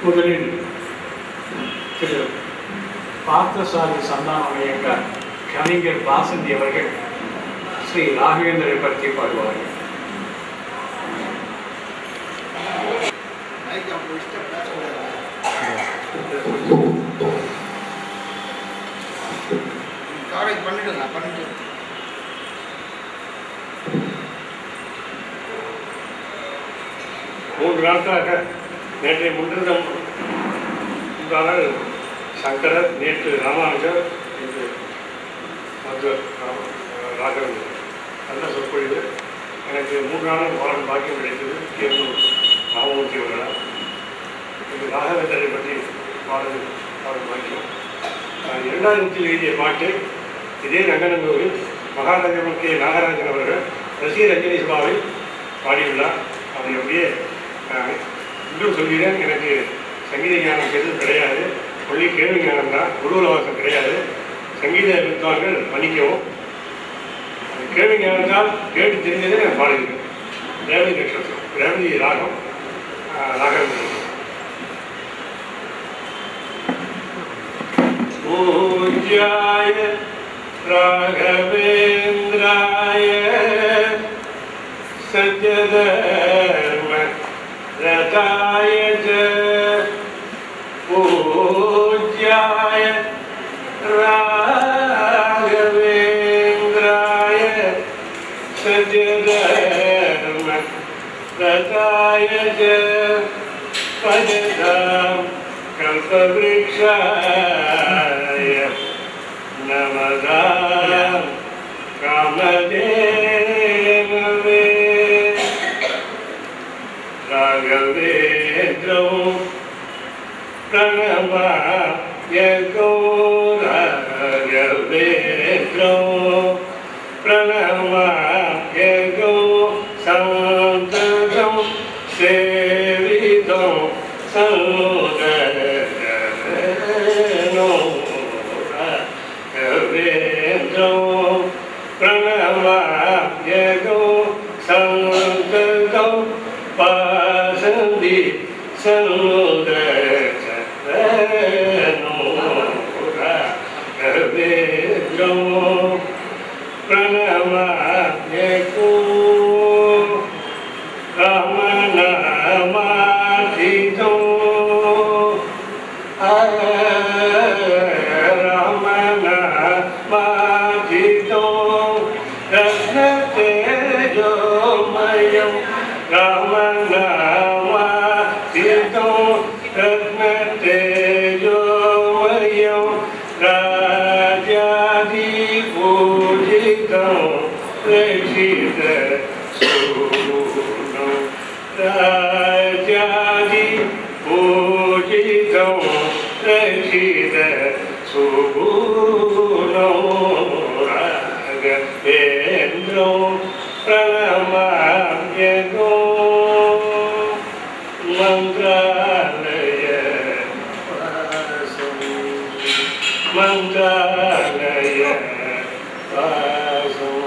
முதலில் திரு பார்த்தசாரி சந்தானமயங்க கவிஞர் வாசந்தி அவர்கள் ஸ்ரீ ராகவேந்திரை பற்றி பாடுவார்கள். மூன்று நாட்களாக நேற்றைய முன்னிருந்தம் சங்கரர், நேற்று ராமானுஜர், இன்று மதுவர் ராகவேந்தர் நல்ல சொற்பொழிவு. எனக்கு 3 நாளும் பாடம் பாக்கியம் கிடைத்தது. கேரளூர் ராமமூர்த்தி அவர்களால் இந்த ராகவேந்தரை பற்றி பாடல் பாக்கியம். 2000 எழுதிய பாட்டு இதே ரங்கநல்லூரில் மகாராஜன் கே நாகராஜன் அவர்கள் ரசிகர் அஞ்சலி சபாவில் பாடியுள்ளார். அதை அப்படியே இன்னும் சொல்கிறேன். எனக்கு சங்கீத ஞானம் எதுவும் கிடையாது, ஒளி கேள்வி ஞானம் தான், குருவலவாசம் கிடையாது. சங்கீத வித்வான்கள் மன்னிக்கவும். கேள்வி ஞானத்தால் கேட்டு தெரிஞ்சதே நான் பாடுகிறேன். ரேவதி நட்சத்திரம், ரேவதி ராகம், ராகம் பூஜ்யாய ராகவேந்திராய சத்யதர்ம ரதாய பூஜ்யாய ராகவேந்திராய சத்யதர்ம ரதாய பஜதாம் கல்பவ்ருக்ஷாய நமதாம் காமதேனவே ராகவேந்திரோ பிரணமாய ராகவேந்திரோ பிரணமாய சந்ததம் சேவிதோ சந்ததனோ ராகவேந்திரோ பிரணமாய சந்ததோ பாசந்தி சந்ததனோ ராகவேந்திரோ பிரணமாய ராமநாமாதிதோ ராமநாமாதிதோ ரத்னதேஜோமயம் ராமநாமாதிதோ ரத்னதேஜோமயம் ராஜாதி பூஜிதோ ரஷித சூனோ ராஜாதி பூஜிதோ ரஷித சூனோ ராகவேந்திரோ பிரணமாம்யகோ மந்திராலய வாசம் மந்திராலய வாசம்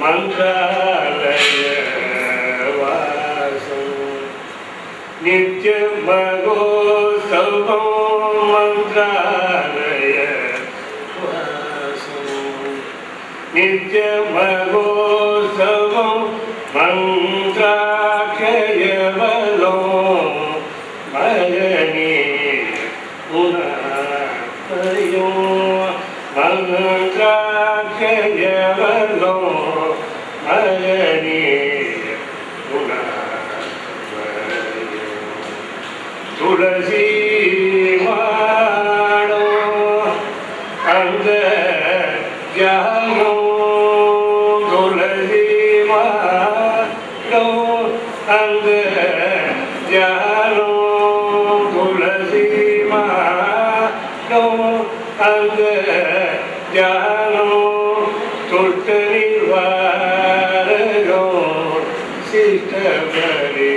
மந்திராலய வாசம் நித்யமகோத்சவம் மந்திராலய வாசம் நித்யமகோத்சவம் மந்திராக்கயவலோ மயனி புனயோ மந்திராக்கயவலோ மயனி புனயோ துளசி மாடோ அந்த ஜானோ துளசி மாடோ அந்த ஜானோ துளசி மாடோ அந்த ஜானோ தொட்டரி வாரகோ சிஷ்டபரி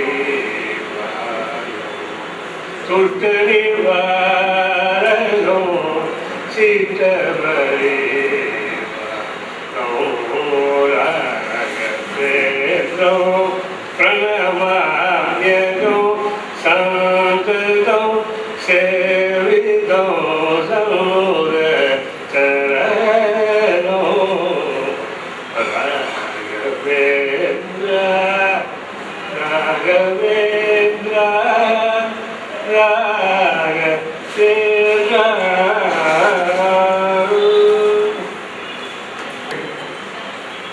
தொட்டரி வாரகோ சிஷ்டபரி ராகவேந்திரோ பிரணமாம்யகோ ச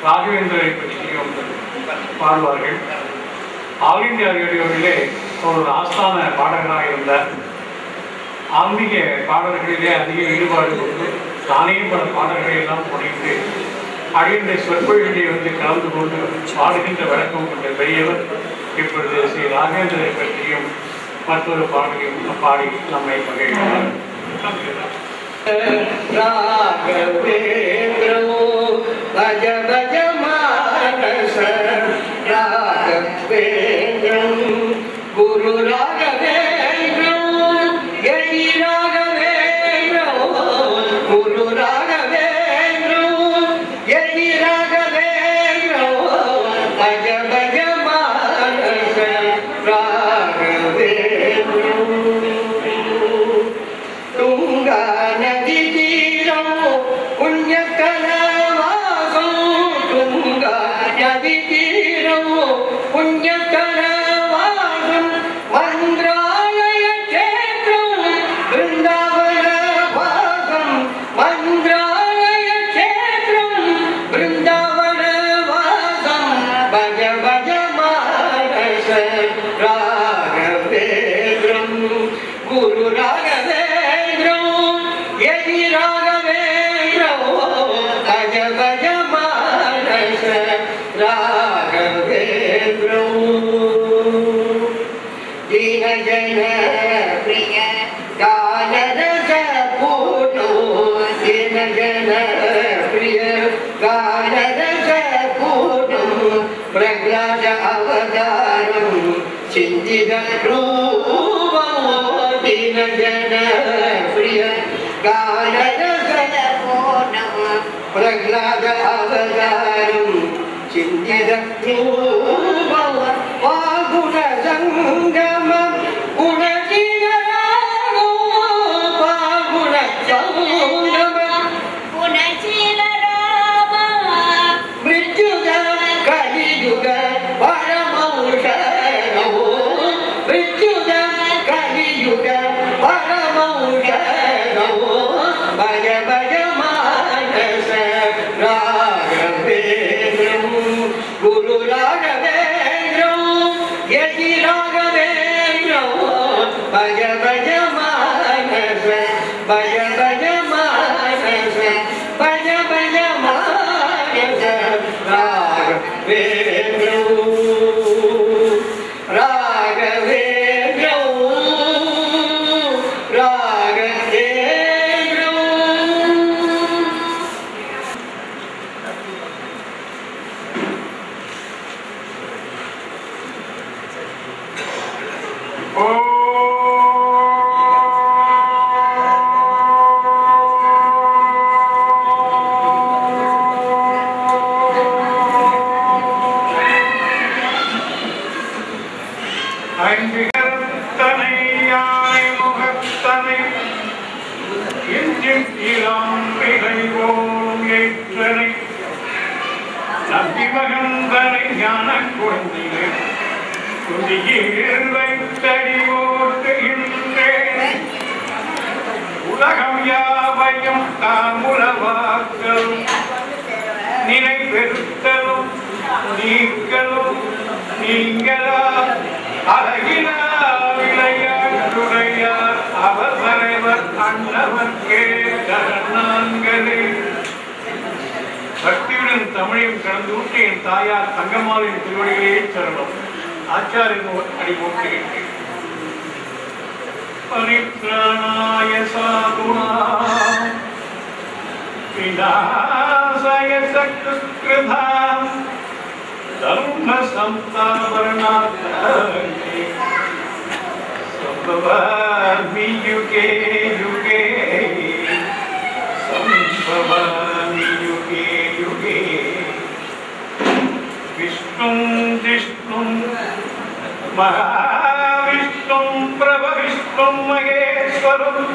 ராகவேந்திரரை பற்றியும் பாடுவார்கள். ஆல் இந்தியா ரேடியோவிலே ஒரு ஆஸ்தான பாடகராக இருந்தார். ஆன்மீக பாடல்களிலே அதிக ஈடுபாடு கொண்டு தானே பல பாடல்களை எல்லாம் புனைந்து அடிந்த சொற்பொழிலே வந்து கலந்து கொண்டு பாடுகின்ற வழக்கம் கொண்ட பெரியவர். இப்பொழுது ஸ்ரீ ராகவேந்திரரை பற்றியும் மற்றொரு பாடலையும் பாடி நம்மை மகிழ்கிறார். ராகவேந்திரோ பஜ பஜ மானச ராகவேந்திரம் குரு ராகவேந்திரம் எய் ராகவேந்திரம் குரு ராகவேந்திரம் எய் ராகவேந்திரம் பஜ பஜ மானச ராகவேந்திரம் துங்கா நதி தீரம் புண்ணியக்கலவாசம் துங்கா நதி தீரம் புண்ணியக்கலவாசம் மந்திராலய கேத்திரம் பிருந்தாவன வாசம் மந்திராலய கேத்திரம் பிருந்தாவன வாசம் பஜ பஜ மானச ராகவேந்திரம் குரு ராகவேந்திரம் எய் ராகவேந்திரம் பஜ பஜ மானச ராகவேந்திரம் தீன ஜன பிரிய கானரச பூர்ணோ தீன ஜன பிரிய கானரச பூர்ணோ பிரகலாத அவதாரம் சிந்தித ரூபம் दीन जन प्रिय गानरस प्रह्लाद अवतारं चिन्तित रूपं वागुण संगम गुणशील रागो वागुण संगम गुणशील राम मृत्युग कलियुग परमौषधो मृत्युग कलियुग परमौषधो भज भज मानस राघवेन्द्रं गुरु राघवेन्द्रं यति राघवेन्द्रं भज भज मानस भज भज मानस भज भज मानस राघवेन्द्रं राघवेन्द्रं राघवेन्द्रं ஐந்திகரத்தனையாய் முகத்தனை எஞ்சின் இளம் பிழைவோம் ஏற்றனை நம்பி மகந்தனை ஞான குழந்தையை குந்தியில் வைத்தடி ஓட்டுகின்றேன் உலகம் யாவையும் தாமுலவாக்களும் நினை பெருத்தலும் நீங்களும் நீங்களா அழகிலா விளையாட்டுடையார் அவர் தலைவர் அண்ணவர்க்கே தரணாங்களே. பக்தியுடன் தமிழையும் கடந்து ஊற்றி என் தாயார் தங்கம்மாளின் திருவடிகளே சரணம். ஆச்சாரியன் அடி போட்டுகின்றேன். பரித்ராணாய சாதுனாம் விநாசாய சக்ருத்கிருதாம் தர்ம சம்ஸ்தாபரணார்த்தாயே சம்பவாமி யுகே யுகே சம்பவாமி யுகே யுகே. விஷ்ணும் ஜிஷ்ணும் மகாவிஷ்ணும் பிரபா महेश्वरम्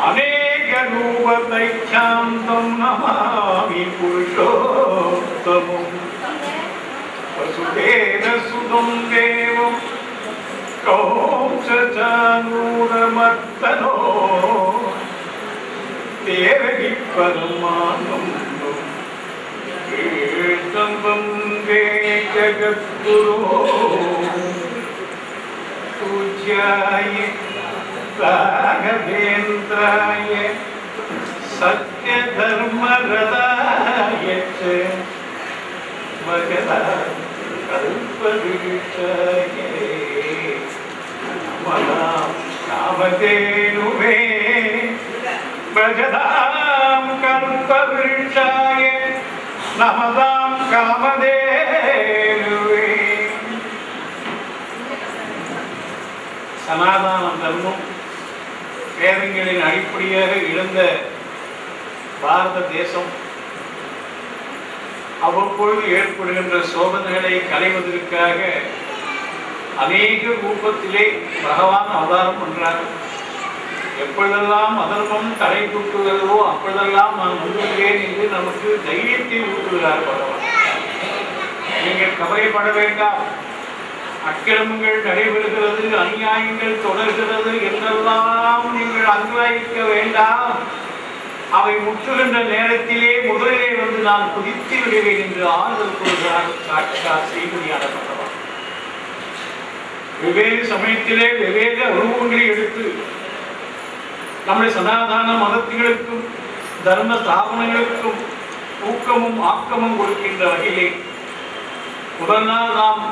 अनेक रूपदैख्यान्तं नमामि पुरुषोत्तमम् वसुदेव सुतं देवं कौंसचानूरमर्दनो देवहि परमानन्दं कृष्णं वन्दे जगद्गुरो पूज्याय राघवेन्द्राय सत्यधर्मरताय च कल्पवृक्षाय नमः कामधेनुवे भजतां कल्पवृक्षाय नमतां कामधेनुवे சனாதன தர்மம் வேதங்களின் அடிப்படையாக எழுந்த பாரத தேசம் அவ்வப்பொழுது ஏற்படுகின்ற சோதனைகளை களைவதற்காக அநேக ரூபத்திலே பகவான் அவதாரம் பண்றார். எப்பொழுதெல்லாம் அதர்மம் தடை தூக்குகிறதோ அப்பொழுதெல்லாம் நான் வந்துள்ளேன் என்று நமக்கு தைரியத்தை ஊட்டுகிறார் பகவான். நீங்கள் கவலைப்பட வேண்டாம், அக்கிரமங்கள் நடைபெறுகிறது, அநியாயங்கள் தொடர்கிறது என்றெல்லாம் நீங்கள் அங்கலாய்க்க வேண்டாம். அவை முற்றுகின்ற நேரத்திலே முதலிலே வந்து நான் குதித்து விடுவேன் என்று ஆறுதல் கூறுகிறார் சாட்சாத் ஸ்ரீமதியான பகவான். வெவ்வேறு சமயத்திலே வெவ்வேறு உருவங்களை எடுத்து நம்முடைய சனாதன மதத்திகளுக்கும் தர்ம ஸ்தாபனங்களுக்கும் ஊக்கமும் ஆக்கமும் கொடுக்கின்ற வகையிலே முதல் நாள் நாம்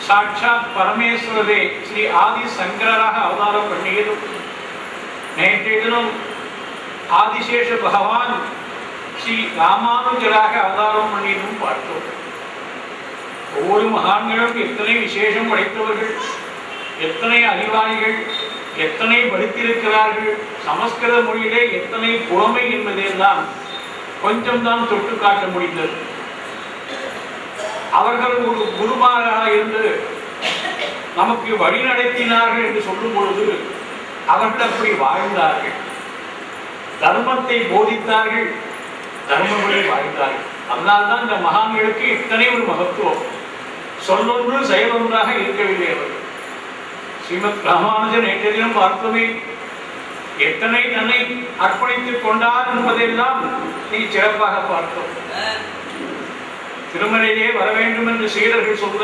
சாட்சாத் பரமேஸ்வரரே ஸ்ரீ ஆதி சங்கராக அவதாரம் பண்ணியதும், நேற்றைய தினம் ஆதிசேஷ பகவான் ஸ்ரீ ராமானுஜராக அவதாரம் பண்ணியதும் பார்த்தோம். ஒவ்வொரு மகான்களும் எத்தனை விசேஷம் படைத்தவர்கள், எத்தனை அறிவாளிகள், எத்தனை படித்திருக்கிறார்கள், சமஸ்கிருத மொழியிலே எத்தனை புலமை என்பதையெல்லாம் கொஞ்சம் தான் தொட்டு காட்ட முடிந்தது. அவர்கள் ஒரு குருமாராக இருந்து நமக்கு வழி நடத்தினார்கள் என்று சொல்லும் பொழுது அவர்கள் அப்படி வாழ்ந்தார்கள், தர்மத்தை போதித்தார்கள், தர்மங்களை வாழ்ந்தார்கள். அதனால்தான் இந்த மகான்களுக்கு இத்தனை ஒரு மகத்துவம். சொல்லொன்று செயலொன்றாக இருக்கவில்லை அவர்கள். ஸ்ரீமத் ராமானுஜன் நேற்றைய தினம் பார்த்தோமே, எத்தனை தன்னை அர்ப்பணித்துக் கொண்டார் என்பதெல்லாம் நீ சிறப்பாக பார்த்தோம். திருமலையிலே வர வேண்டும் என்று சீடர்கள் சொல்ல,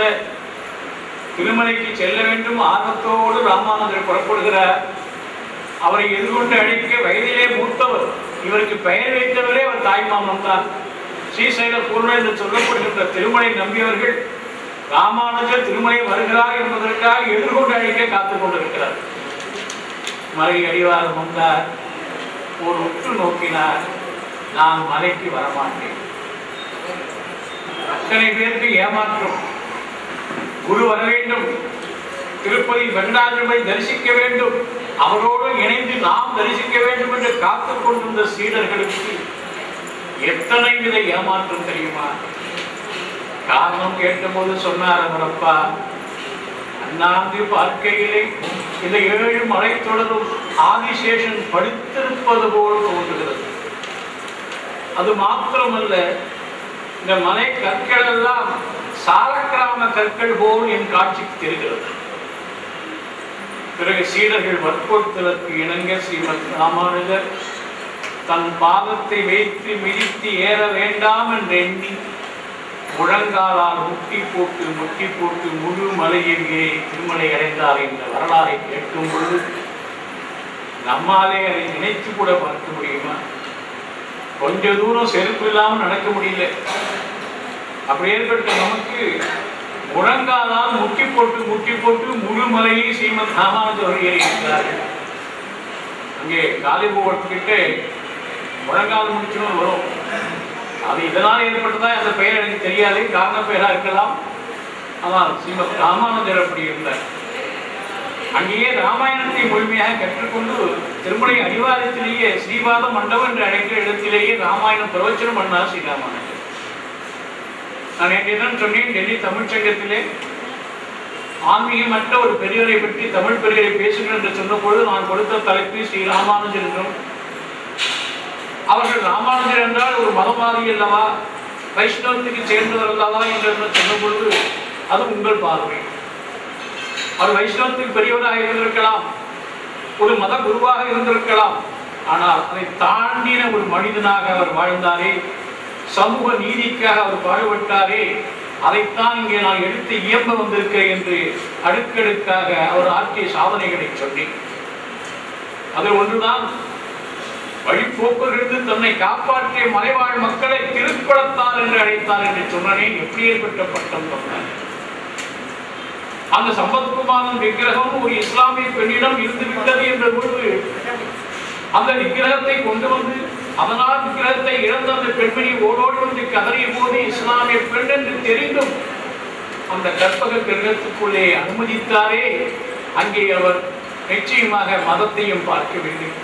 திருமலைக்கு செல்ல வேண்டும் ஆர்வத்தோடு ராமானுஜர் புறப்படுகிறார். அவரை எதிர்கொண்டு அழைக்க வயதிலே மூத்தவர், இவருக்கு பெயர் வைத்தவரே அவர் தாய்மாமன் தான். ஸ்ரீசைல பூர்ண என்று சொல்லப்படுகின்ற திருமலை நம்பியவர்கள் ராமானுஜர் திருமலை வருகிறார் என்பதற்காக எதிர்கொண்டு அழைக்க காத்துக் கொண்டிருக்கிறார். மலை அடிவாரம் வந்தார், ஒரு உற்று நோக்கினார், நான் மலைக்கு வரமாட்டேன். அத்தனை பேருக்கு ஏமாற்றம். குரு வர வேண்டும், திருப்பதி வெங்கடாஜலபதி தரிசிக்க வேண்டும், அவரோடு இணைந்து நாம் தரிசிக்க வேண்டும் என்று காத்துக் கொண்டிருந்த சீடர்களுக்கு எத்தனை வித ஏமாற்றம் தெரியுமா? காரணம் கேட்டபோது சொன்னார் அவரப்பா, அண்ணாந்து பார்க்கையிலே இந்த 7 மலை தொடரும் ஆதிசேஷன் படித்திருப்பது போல் தோன்றுகிறது. அது மாத்திரமல்ல, இந்த மலை கற்கள் எல்லாம் சாலக்கிராம கற்கள் போல் என் காட்சிக்கு தெரிகிறது. பிறகு சீடர்கள் வற்புறுத்தலுக்கு இணங்க ஸ்ரீமத் ராமானுஜர் தன் பாதத்தை வைத்து மிதித்து ஏற வேண்டாம் என்று எண்ணி முழங்காலால் முட்டி போட்டு முழு மலையில் ஏறி திருமலை அடைந்தார் என்ற வரலாறை கேட்கும் பொழுது நம்மாலே அதை நினைத்து கூட பார்க்க முடியுமா? கொஞ்ச தூரம் செருப்பு இல்லாமல் நடக்க முடியல. அப்படி ஏற்பட்ட நமக்கு முழங்காலால் முட்டி போட்டு முழு மலையை ஸ்ரீமத் ராமானுஜர் ஏறி இருக்கிறார்கள். அங்கே காலிபோவர்கிட்ட முழங்கால் முடிச்சுன்னு வரும். அது இதனால் ஏற்பட்டதா அந்த பெயர் எனக்கு தெரியாது, காரண பெயரா இருக்கலாம். ஆனால் ஸ்ரீமத் ராமானுஜர் அப்படி இருந்தார். அங்கேயே ராமாயணத்தை முழுமையாக கற்றுக்கொண்டு திருமலை அடிவாரத்திலேயே ஸ்ரீபாத மண்டபம் என்று அழைக்கிற இடத்திலேயே ராமாயணம் பிரவச்சனம் பண்ணார் ஸ்ரீராமானுஜர். நான் நேற்று சொன்னேன், டெல்லி தமிழ்ச்சங்கத்திலே ஆன்மீகமற்ற ஒரு பெரியவரை பற்றி தமிழ் பெரியவரை பேசுங்கள் என்று சொன்னபொழுது நான் கொடுத்த தலைப்பு ஸ்ரீ ராமானுஜர் என்றும், அவர்கள் ராமானுஜர் என்றால் ஒரு மதவாதி அல்லவா, வைஷ்ணவத்துக்கு சேர்ந்தவர் அல்லவா என்று சொன்ன பொழுது அது உங்கள் பார்வை. அவர் வைஷ்ணவத்துக்கு பெரியவராக இருந்திருக்கலாம், ஒரு மத குருவாக இருந்திருக்கலாம். ஆனால் அதை தாண்டின ஒரு மனிதனாக அவர் வாழ்ந்தாரே, சமூக நீதிக்காக அவர் பாடுபட்டாரே, அதைத்தான் இங்கே நான் எடுத்து இயம்ப வந்திருக்கிறேன் என்று அடுக்கடுக்காக அவர் ஆற்றிய சாதனைகளை சொன்னேன். அதில் ஒன்றுதான் வழிபோக்கர்களுக்கு தன்னை காப்பாற்றிய மலைவாழ் மக்களை திருக்குளத்தார் என்று அழைத்தார் என்று சொன்னேன். எப்படி ஏற்பட்ட பட்டம் சொன்னார்? அந்த சம்பத்குமாரன் விக்கிரகம் ஒரு இஸ்லாமிய பெண்ணிடம் இருந்து விட்டது என்ற பொழுது அந்த விக்கிரகத்தை கொண்டு வந்து, அதனால் விக்கிரகத்தை இழந்த அந்த பெண்மணி ஓடோடு வந்து கதறிய போது இஸ்லாமிய பெண் என்று தெரிந்தும் அந்த கற்பக கிரகத்துக்குள்ளே அனுமதித்தாரே, அங்கே அவர் நிச்சயமாக மதத்தையும் பார்க்க வேண்டும்.